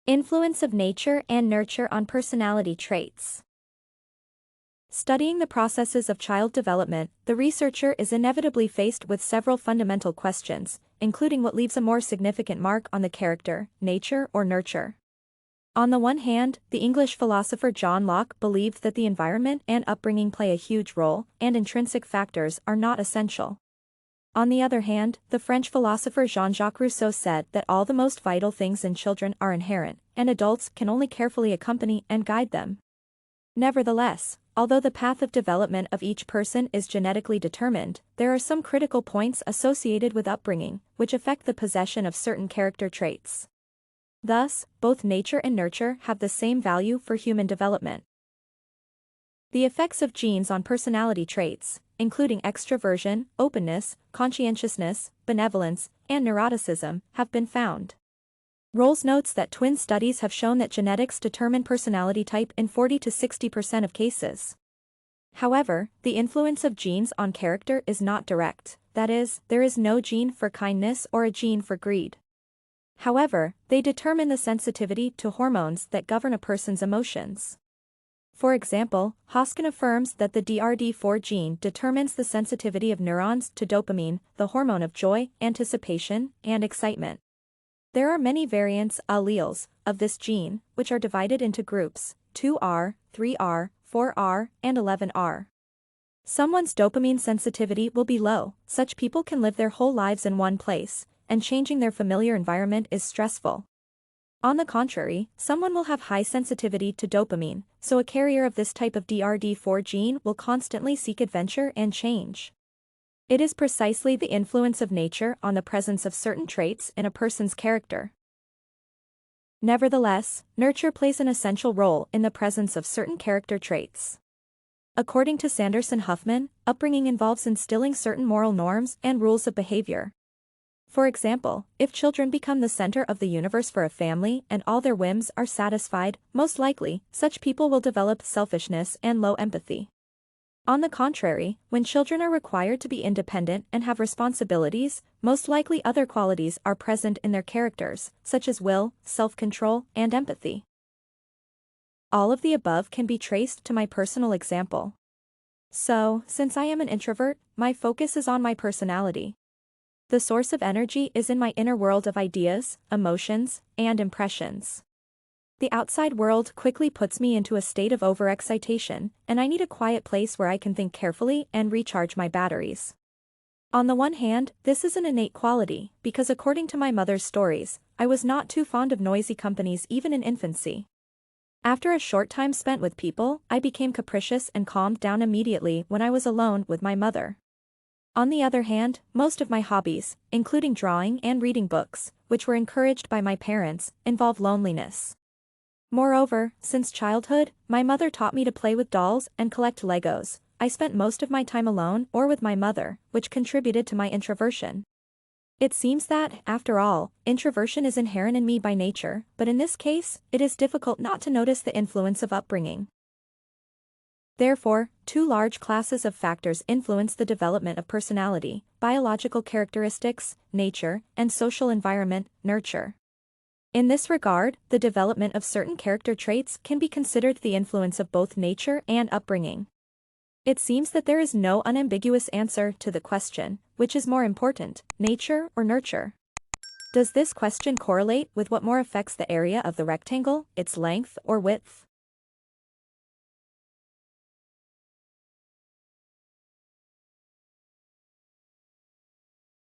Influence of nature and nurture on personality traits. Studying the processes of child development, the researcher is inevitably faced with several fundamental questions, including what leaves a more significant mark on the character, nature or nurture. On the one hand, the English philosopher John Locke believed that the environment and upbringing play a huge role, and intrinsic factors are not essential. On the other hand, the French philosopher Jean-Jacques Rousseau said that all the most vital things in children are inherent, and adults can only carefully accompany and guide them. Nevertheless, although the path of development of each person is genetically determined, there are some critical points associated with upbringing, which affect the possession of certain character traits. Thus, both nature and nurture have the same value for human development. The effects of genes on personality traits, including extroversion, openness, conscientiousness, benevolence, and neuroticism, have been found. Rolls notes that twin studies have shown that genetics determine personality type in 40 to 60% of cases. However, the influence of genes on character is not direct, that is, there is no gene for kindness or a gene for greed. However, they determine the sensitivity to hormones that govern a person's emotions. For example, Hosken affirms that the DRD4 gene determines the sensitivity of neurons to dopamine, the hormone of joy, anticipation, and excitement. There are many variants, alleles, of this gene, which are divided into groups, 2R, 3R, 4R, and 11R. Someone's dopamine sensitivity will be low, such people can live their whole lives in one place, and changing their familiar environment is stressful. On the contrary, someone will have high sensitivity to dopamine, so a carrier of this type of DRD4 gene will constantly seek adventure and change. It is precisely the influence of nature on the presence of certain traits in a person's character. Nevertheless, nurture plays an essential role in the presence of certain character traits. According to Sanderson Huffman, upbringing involves instilling certain moral norms and rules of behavior. For example, if children become the center of the universe for a family and all their whims are satisfied, most likely, such people will develop selfishness and low empathy. On the contrary, when children are required to be independent and have responsibilities, most likely other qualities are present in their characters, such as will, self-control, and empathy. All of the above can be traced to my personal example. So, since I am an introvert, my focus is on my personality. The source of energy is in my inner world of ideas, emotions, and impressions. The outside world quickly puts me into a state of overexcitation, and I need a quiet place where I can think carefully and recharge my batteries. On the one hand, this is an innate quality, because according to my mother's stories, I was not too fond of noisy companies even in infancy. After a short time spent with people, I became capricious and calmed down immediately when I was alone with my mother. On the other hand, most of my hobbies, including drawing and reading books, which were encouraged by my parents, involve loneliness. Moreover, since childhood, my mother taught me to play with dolls and collect Legos. I spent most of my time alone or with my mother, which contributed to my introversion. It seems that, after all, introversion is inherent in me by nature, but in this case, it is difficult not to notice the influence of upbringing. Therefore, two large classes of factors influence the development of personality: biological characteristics, nature, and social environment, nurture. In this regard, the development of certain character traits can be considered the influence of both nature and upbringing. It seems that there is no unambiguous answer to the question, which is more important, nature or nurture? Does this question correlate with what more affects the area of the rectangle, its length or width?